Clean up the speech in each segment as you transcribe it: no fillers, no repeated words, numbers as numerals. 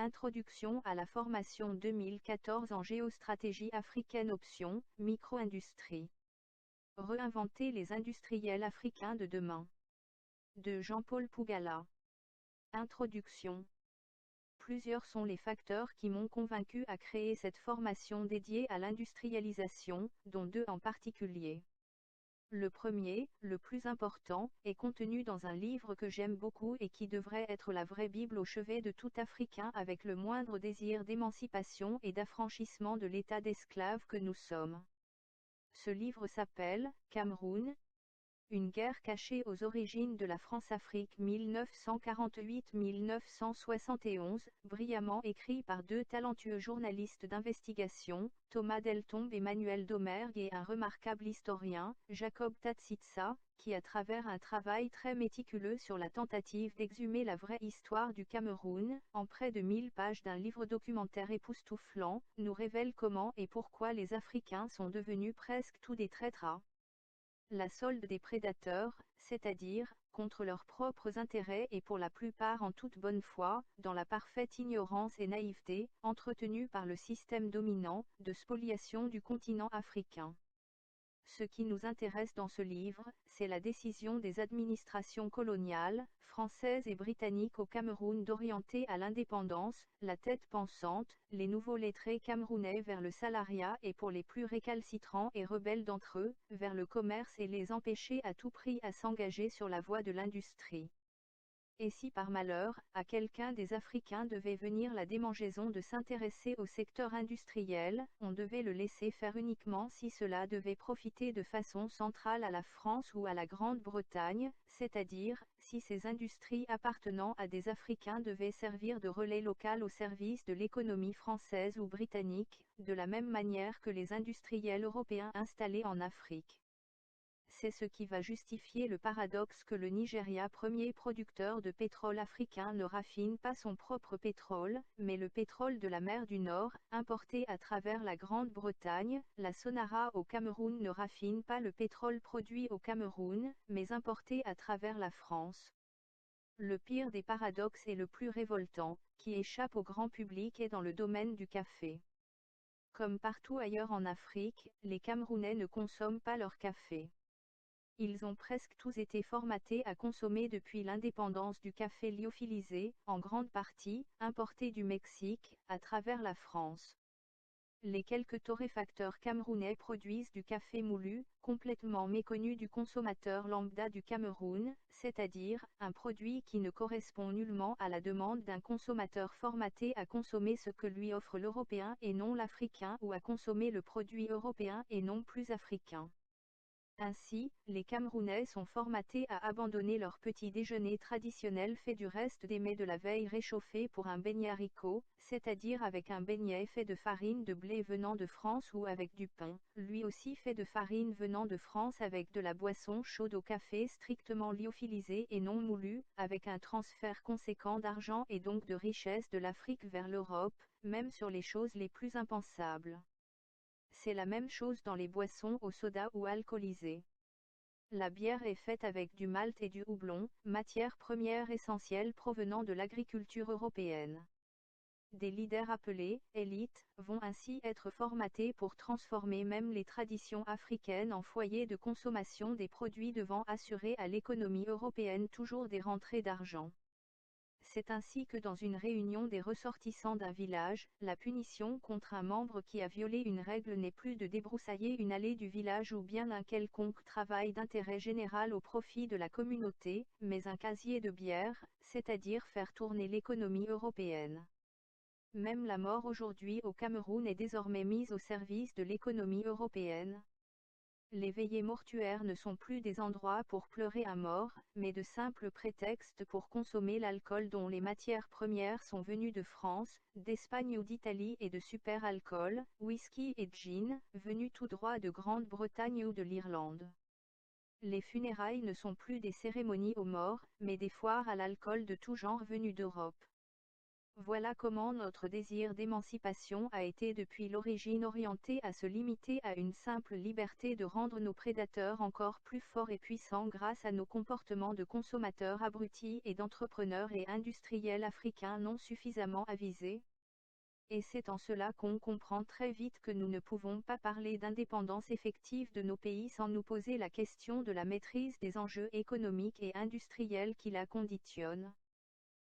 Introduction à la formation 2014 en géostratégie africaine option, micro-industrie. Réinventer les industriels africains de demain. De Jean-Paul Pougala. Introduction. Plusieurs sont les facteurs qui m'ont convaincu à créer cette formation dédiée à l'industrialisation, dont deux en particulier. Le premier, le plus important, est contenu dans un livre que j'aime beaucoup et qui devrait être la vraie Bible au chevet de tout Africain avec le moindre désir d'émancipation et d'affranchissement de l'état d'esclave que nous sommes. Ce livre s'appelle « Cameroun. Une guerre cachée aux origines de la France-Afrique 1948-1971, brillamment écrit par deux talentueux journalistes d'investigation, Thomas Deltombe et Manuel Domergue et un remarquable historien, Jacob Tatsitsa, qui à travers un travail très méticuleux sur la tentative d'exhumer la vraie histoire du Cameroun, en près de 1000 pages d'un livre documentaire époustouflant, nous révèle comment et pourquoi les Africains sont devenus presque tous des traîtres à la solde des prédateurs, c'est-à-dire, contre leurs propres intérêts et pour la plupart en toute bonne foi, dans la parfaite ignorance et naïveté, entretenue par le système dominant, de spoliation du continent africain. Ce qui nous intéresse dans ce livre, c'est la décision des administrations coloniales, françaises et britanniques au Cameroun d'orienter à l'indépendance, la tête pensante, les nouveaux lettrés camerounais vers le salariat et pour les plus récalcitrants et rebelles d'entre eux, vers le commerce et les empêcher à tout prix à s'engager sur la voie de l'industrie. Et si par malheur, à quelqu'un des Africains devait venir la démangeaison de s'intéresser au secteur industriel, on devait le laisser faire uniquement si cela devait profiter de façon centrale à la France ou à la Grande-Bretagne, c'est-à-dire, si ces industries appartenant à des Africains devaient servir de relais local au service de l'économie française ou britannique, de la même manière que les industriels européens installés en Afrique. C'est ce qui va justifier le paradoxe que le Nigeria, premier producteur de pétrole africain, ne raffine pas son propre pétrole, mais le pétrole de la mer du Nord, importé à travers la Grande-Bretagne. La Sonara au Cameroun ne raffine pas le pétrole produit au Cameroun, mais importé à travers la France. Le pire des paradoxes et le plus révoltant, qui échappe au grand public, est dans le domaine du café. Comme partout ailleurs en Afrique, les Camerounais ne consomment pas leur café. Ils ont presque tous été formatés à consommer depuis l'indépendance du café lyophilisé, en grande partie, importé du Mexique, à travers la France. Les quelques torréfacteurs camerounais produisent du café moulu, complètement méconnu du consommateur lambda du Cameroun, c'est-à-dire, un produit qui ne correspond nullement à la demande d'un consommateur formaté à consommer ce que lui offre l'Européen et non l'Africain ou à consommer le produit européen et non plus africain. Ainsi, les Camerounais sont formatés à abandonner leur petit déjeuner traditionnel fait du reste des mets de la veille réchauffés pour un beignet haricot, c'est-à-dire avec un beignet fait de farine de blé venant de France ou avec du pain, lui aussi fait de farine venant de France avec de la boisson chaude au café strictement lyophilisé et non moulu, avec un transfert conséquent d'argent et donc de richesse de l'Afrique vers l'Europe, même sur les choses les plus impensables. C'est la même chose dans les boissons au soda ou alcoolisées. La bière est faite avec du malt et du houblon, matières premières essentielles provenant de l'agriculture européenne. Des leaders appelés « élites » vont ainsi être formatés pour transformer même les traditions africaines en foyers de consommation des produits devant assurer à l'économie européenne toujours des rentrées d'argent. C'est ainsi que dans une réunion des ressortissants d'un village, la punition contre un membre qui a violé une règle n'est plus de débroussailler une allée du village ou bien un quelconque travail d'intérêt général au profit de la communauté, mais un casier de bière, c'est-à-dire faire tourner l'économie européenne. Même la mort aujourd'hui au Cameroun est désormais mise au service de l'économie européenne. Les veillées mortuaires ne sont plus des endroits pour pleurer un mort, mais de simples prétextes pour consommer l'alcool dont les matières premières sont venues de France, d'Espagne ou d'Italie et de super-alcool, whisky et gin, venus tout droit de Grande-Bretagne ou de l'Irlande. Les funérailles ne sont plus des cérémonies aux morts, mais des foires à l'alcool de tout genre venues d'Europe. Voilà comment notre désir d'émancipation a été depuis l'origine orienté à se limiter à une simple liberté de rendre nos prédateurs encore plus forts et puissants grâce à nos comportements de consommateurs abrutis et d'entrepreneurs et industriels africains non suffisamment avisés. Et c'est en cela qu'on comprend très vite que nous ne pouvons pas parler d'indépendance effective de nos pays sans nous poser la question de la maîtrise des enjeux économiques et industriels qui la conditionnent.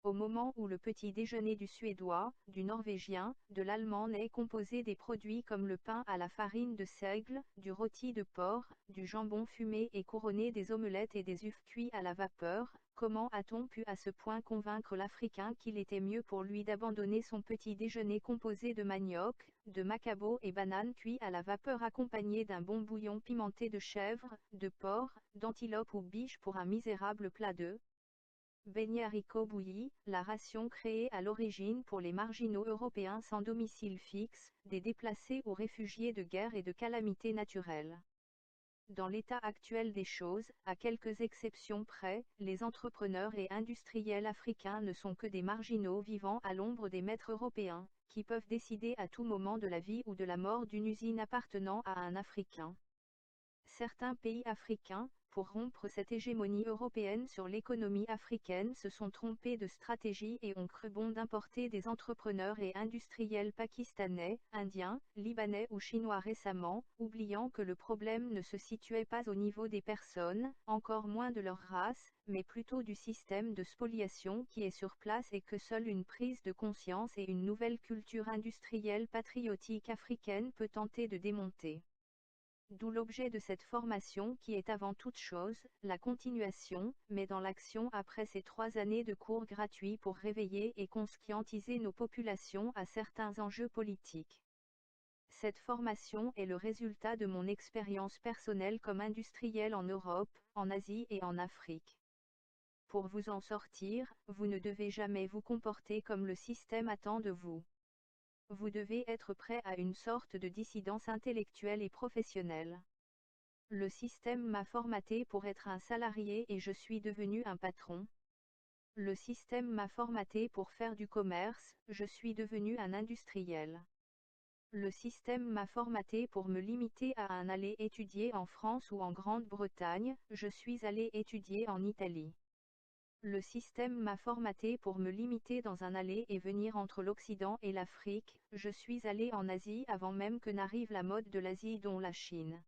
Au moment où le petit déjeuner du Suédois, du Norvégien, de l'Allemand n'est composé des produits comme le pain à la farine de seigle, du rôti de porc, du jambon fumé et couronné des omelettes et des œufs cuits à la vapeur, comment a-t-on pu à ce point convaincre l'Africain qu'il était mieux pour lui d'abandonner son petit déjeuner composé de manioc, de macabo et bananes cuits à la vapeur accompagnés d'un bon bouillon pimenté de chèvre, de porc, d'antilope ou biche pour un misérable plat de beignets haricots bouillis, la ration créée à l'origine pour les marginaux européens sans domicile fixe, des déplacés ou réfugiés de guerre et de calamités naturelles. Dans l'état actuel des choses, à quelques exceptions près, les entrepreneurs et industriels africains ne sont que des marginaux vivant à l'ombre des maîtres européens, qui peuvent décider à tout moment de la vie ou de la mort d'une usine appartenant à un Africain. Certains pays africains, pour rompre cette hégémonie européenne sur l'économie africaine, se sont trompés de stratégie et ont cru bon d'importer des entrepreneurs et industriels pakistanais, indiens, libanais ou chinois récemment, oubliant que le problème ne se situait pas au niveau des personnes, encore moins de leur race, mais plutôt du système de spoliation qui est sur place et que seule une prise de conscience et une nouvelle culture industrielle patriotique africaine peut tenter de démonter. D'où l'objet de cette formation qui est avant toute chose, la continuation, mais dans l'action après ces 3 années de cours gratuits pour réveiller et conscientiser nos populations à certains enjeux politiques. Cette formation est le résultat de mon expérience personnelle comme industriel en Europe, en Asie et en Afrique. Pour vous en sortir, vous ne devez jamais vous comporter comme le système attend de vous. Vous devez être prêt à une sorte de dissidence intellectuelle et professionnelle. Le système m'a formaté pour être un salarié et je suis devenu un patron. Le système m'a formaté pour faire du commerce, je suis devenu un industriel. Le système m'a formaté pour me limiter à un aller étudier en France ou en Grande-Bretagne, je suis allé étudier en Italie. Le système m'a formaté pour me limiter dans un aller et venir entre l'Occident et l'Afrique, je suis allé en Asie avant même que n'arrive la mode de l'Asie dont la Chine.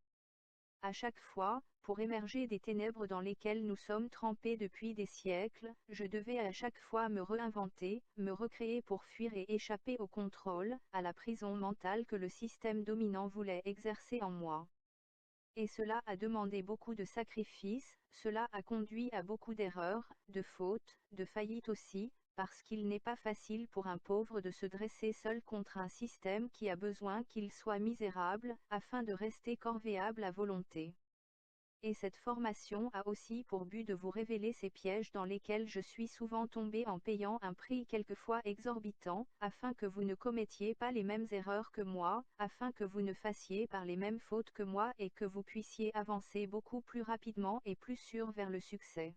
À chaque fois, pour émerger des ténèbres dans lesquelles nous sommes trempés depuis des siècles, je devais à chaque fois me réinventer, me recréer pour fuir et échapper au contrôle, à la prison mentale que le système dominant voulait exercer en moi. Et cela a demandé beaucoup de sacrifices, cela a conduit à beaucoup d'erreurs, de fautes, de faillites aussi, parce qu'il n'est pas facile pour un pauvre de se dresser seul contre un système qui a besoin qu'il soit misérable, afin de rester corvéable à volonté. Et cette formation a aussi pour but de vous révéler ces pièges dans lesquels je suis souvent tombé en payant un prix quelquefois exorbitant, afin que vous ne commettiez pas les mêmes erreurs que moi, afin que vous ne fassiez pas les mêmes fautes que moi et que vous puissiez avancer beaucoup plus rapidement et plus sûr vers le succès.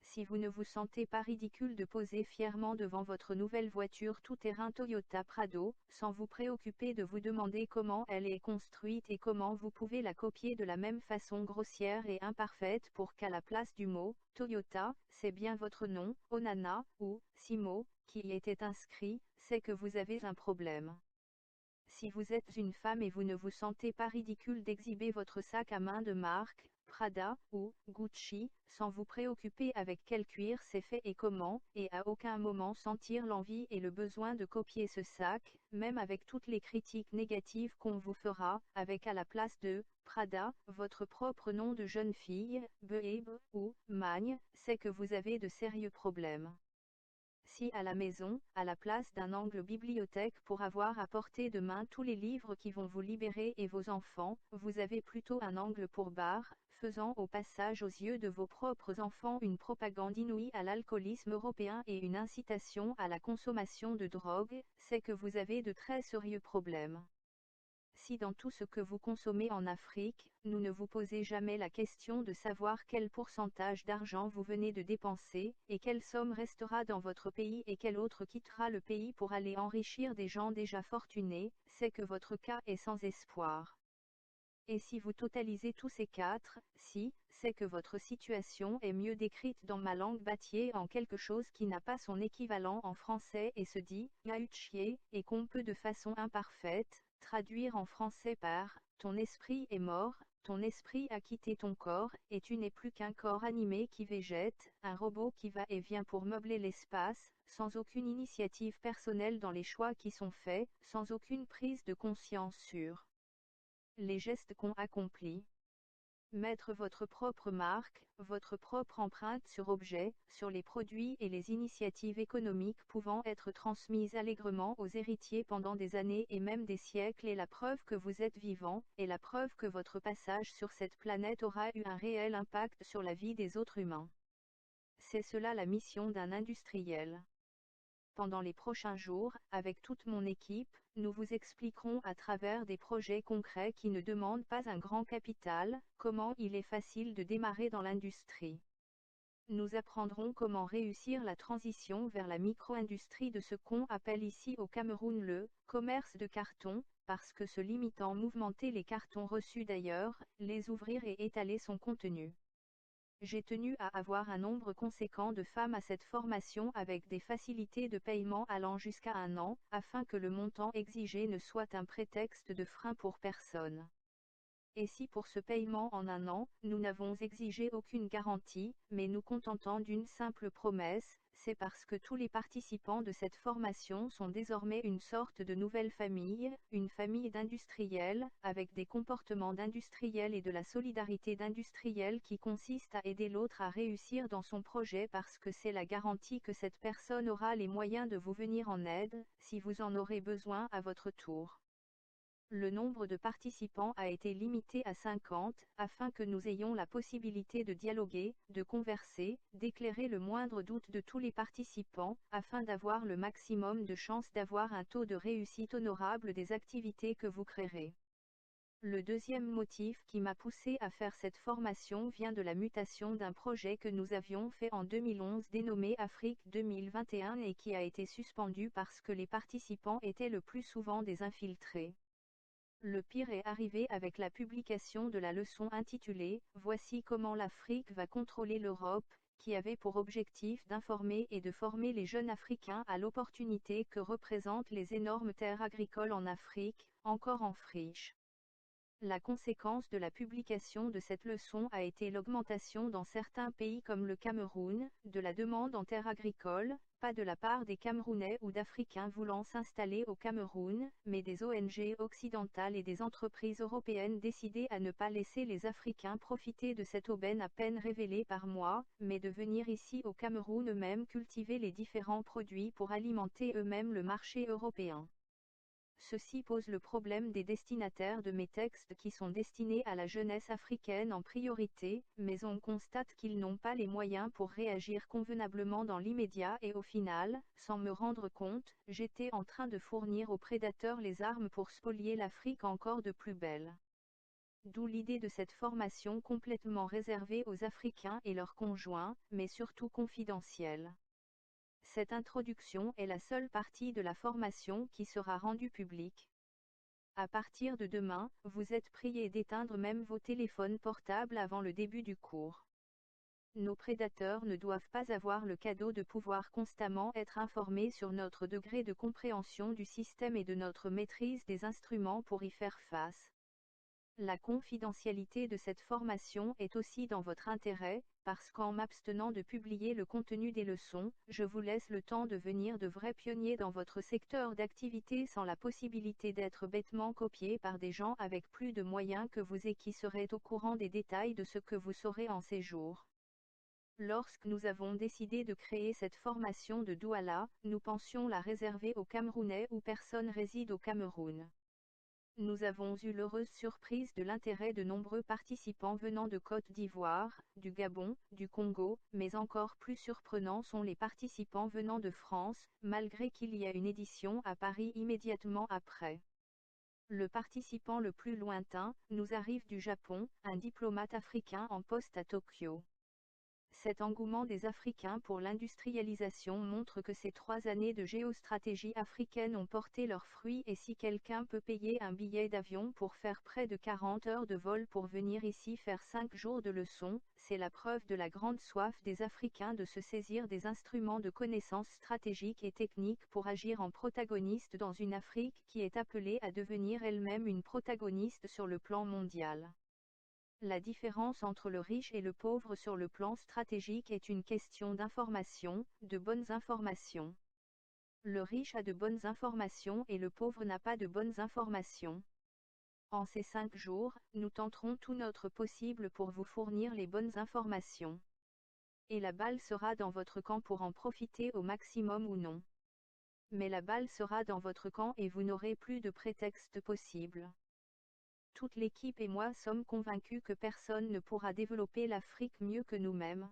Si vous ne vous sentez pas ridicule de poser fièrement devant votre nouvelle voiture tout-terrain Toyota Prado, sans vous préoccuper de vous demander comment elle est construite et comment vous pouvez la copier de la même façon grossière et imparfaite pour qu'à la place du mot « Toyota », c'est bien votre nom, Onana, ou « Simo », qui y était inscrit, c'est que vous avez un problème. Si vous êtes une femme et vous ne vous sentez pas ridicule d'exhiber votre sac à main de marque, Prada, ou Gucci, sans vous préoccuper avec quel cuir c'est fait et comment, et à aucun moment sentir l'envie et le besoin de copier ce sac, même avec toutes les critiques négatives qu'on vous fera, avec à la place de Prada, votre propre nom de jeune fille, Babe, ou Magne, c'est que vous avez de sérieux problèmes. Si à la maison, à la place d'un angle bibliothèque pour avoir à portée de main tous les livres qui vont vous libérer et vos enfants, vous avez plutôt un angle pour bar, faisant au passage aux yeux de vos propres enfants une propagande inouïe à l'alcoolisme européen et une incitation à la consommation de drogue, c'est que vous avez de très sérieux problèmes. si dans tout ce que vous consommez en Afrique, nous ne vous posez jamais la question de savoir quel pourcentage d'argent vous venez de dépenser, et quelle somme restera dans votre pays et quelle autre quittera le pays pour aller enrichir des gens déjà fortunés, c'est que votre cas est sans espoir. Et si vous totalisez tous ces quatre, si, c'est que votre situation est mieux décrite dans ma langue batier en quelque chose qui n'a pas son équivalent en français et se dit « chier » et qu'on peut de façon imparfaite traduire en français par « ton esprit est mort, ton esprit a quitté ton corps et tu n'es plus qu'un corps animé qui végète, un robot qui va et vient pour meubler l'espace, sans aucune initiative personnelle dans les choix qui sont faits, sans aucune prise de conscience sur les gestes qu'on accomplit. Mettre votre propre marque, votre propre empreinte sur objets, sur les produits et les initiatives économiques pouvant être transmises allègrement aux héritiers pendant des années et même des siècles est la preuve que vous êtes vivant, et la preuve que votre passage sur cette planète aura eu un réel impact sur la vie des autres humains. C'est cela la mission d'un industriel. Pendant les prochains jours, avec toute mon équipe, nous vous expliquerons à travers des projets concrets qui ne demandent pas un grand capital, comment il est facile de démarrer dans l'industrie. Nous apprendrons comment réussir la transition vers la micro-industrie de ce qu'on appelle ici au Cameroun le commerce de carton, parce que se limitant mouvementer les cartons reçus d'ailleurs, les ouvrir et étaler son contenu. J'ai tenu à avoir un nombre conséquent de femmes à cette formation avec des facilités de paiement allant jusqu'à 1 an, afin que le montant exigé ne soit un prétexte de frein pour personne. Et si pour ce paiement en 1 an, nous n'avons exigé aucune garantie, mais nous contentant d'une simple promesse, c'est parce que tous les participants de cette formation sont désormais une sorte de nouvelle famille, une famille d'industriels, avec des comportements d'industriels et de la solidarité d'industriels qui consiste à aider l'autre à réussir dans son projet parce que c'est la garantie que cette personne aura les moyens de vous venir en aide, si vous en aurez besoin à votre tour. Le nombre de participants a été limité à 50, afin que nous ayons la possibilité de dialoguer, de converser, d'éclairer le moindre doute de tous les participants, afin d'avoir le maximum de chances d'avoir un taux de réussite honorable des activités que vous créerez. Le deuxième motif qui m'a poussé à faire cette formation vient de la mutation d'un projet que nous avions fait en 2011 dénommé Afrique 2021 et qui a été suspendu parce que les participants étaient le plus souvent des infiltrés. Le pire est arrivé avec la publication de la leçon intitulée « Voici comment l'Afrique va contrôler l'Europe », qui avait pour objectif d'informer et de former les jeunes Africains à l'opportunité que représentent les énormes terres agricoles en Afrique, encore en friche. La conséquence de la publication de cette leçon a été l'augmentation dans certains pays comme le Cameroun, de la demande en terres agricoles, pas de la part des Camerounais ou d'Africains voulant s'installer au Cameroun, mais des ONG occidentales et des entreprises européennes décidées à ne pas laisser les Africains profiter de cette aubaine à peine révélée par moi, mais de venir ici au Cameroun eux-mêmes cultiver les différents produits pour alimenter eux-mêmes le marché européen. Ceci pose le problème des destinataires de mes textes qui sont destinés à la jeunesse africaine en priorité, mais on constate qu'ils n'ont pas les moyens pour réagir convenablement dans l'immédiat et au final, sans me rendre compte, j'étais en train de fournir aux prédateurs les armes pour spolier l'Afrique encore de plus belle. D'où l'idée de cette formation complètement réservée aux Africains et leurs conjoints, mais surtout confidentielle. Cette introduction est la seule partie de la formation qui sera rendue publique. À partir de demain, vous êtes priés d'éteindre même vos téléphones portables avant le début du cours. Nos prédateurs ne doivent pas avoir le cadeau de pouvoir constamment être informés sur notre degré de compréhension du système et de notre maîtrise des instruments pour y faire face. La confidentialité de cette formation est aussi dans votre intérêt, parce qu'en m'abstenant de publier le contenu des leçons, je vous laisse le temps de devenir de vrais pionniers dans votre secteur d'activité sans la possibilité d'être bêtement copiés par des gens avec plus de moyens que vous et qui seraient au courant des détails de ce que vous saurez en ces jours. Lorsque nous avons décidé de créer cette formation de Douala, nous pensions la réserver aux Camerounais où personne réside au Cameroun. Nous avons eu l'heureuse surprise de l'intérêt de nombreux participants venant de Côte d'Ivoire, du Gabon, du Congo, mais encore plus surprenants sont les participants venant de France, malgré qu'il y a une édition à Paris immédiatement après. Le participant le plus lointain nous arrive du Japon, un diplomate africain en poste à Tokyo. Cet engouement des Africains pour l'industrialisation montre que ces 3 années de géostratégie africaine ont porté leurs fruits, et si quelqu'un peut payer un billet d'avion pour faire près de 40 heures de vol pour venir ici faire 5 jours de leçons, c'est la preuve de la grande soif des Africains de se saisir des instruments de connaissances stratégiques et techniques pour agir en protagoniste dans une Afrique qui est appelée à devenir elle-même une protagoniste sur le plan mondial. La différence entre le riche et le pauvre sur le plan stratégique est une question d'information, de bonnes informations. Le riche a de bonnes informations et le pauvre n'a pas de bonnes informations. En ces 5 jours, nous tenterons tout notre possible pour vous fournir les bonnes informations. Et la balle sera dans votre camp pour en profiter au maximum ou non. Mais la balle sera dans votre camp et vous n'aurez plus de prétexte possible. Toute l'équipe et moi sommes convaincus que personne ne pourra développer l'Afrique mieux que nous-mêmes.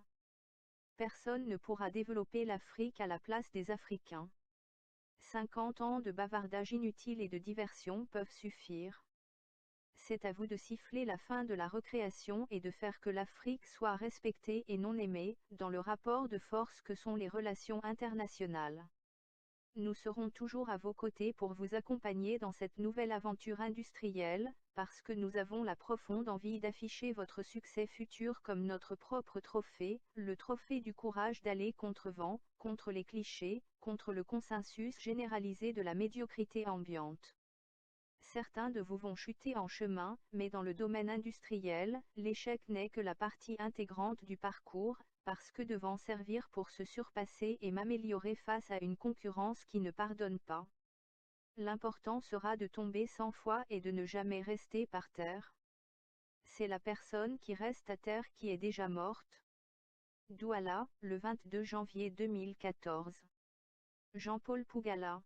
Personne ne pourra développer l'Afrique à la place des Africains. 50 ans de bavardage inutile et de diversion peuvent suffire. C'est à vous de siffler la fin de la recréation et de faire que l'Afrique soit respectée et non aimée, dans le rapport de force que sont les relations internationales. Nous serons toujours à vos côtés pour vous accompagner dans cette nouvelle aventure industrielle, parce que nous avons la profonde envie d'afficher votre succès futur comme notre propre trophée, le trophée du courage d'aller contre vent, contre les clichés, contre le consensus généralisé de la médiocrité ambiante. Certains de vous vont chuter en chemin, mais dans le domaine industriel, l'échec n'est que la partie intégrante du parcours, parce que devant servir pour se surpasser et m'améliorer face à une concurrence qui ne pardonne pas. L'important sera de tomber 100 fois et de ne jamais rester par terre. C'est la personne qui reste à terre qui est déjà morte. Douala, le 22 janvier 2014. Jean-Paul Pougala.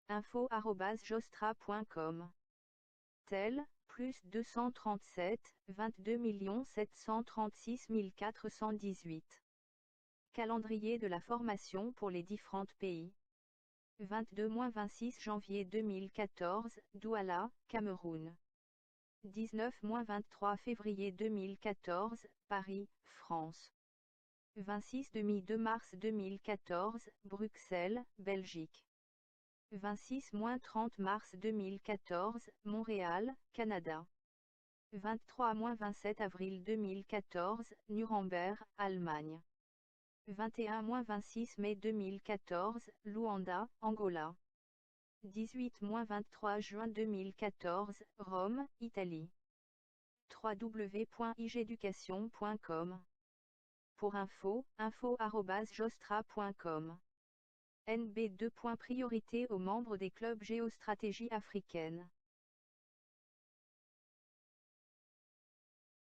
info@jostra.com. Tel, plus 237, 22 736 418. Calendrier de la formation pour les différents pays. 22-26 janvier 2014, Douala, Cameroun. 19-23 février 2014, Paris, France. 26-2 mars 2014, Bruxelles, Belgique. 26-30 mars 2014, Montréal, Canada. 23-27 avril 2014, Nuremberg, Allemagne. 21-26 mai 2014, Luanda, Angola. 18-23 juin 2014, Rome, Italie. www.igeducation.com. Pour info@jostra.com. NB2. Priorité aux membres des clubs géostratégie africaine.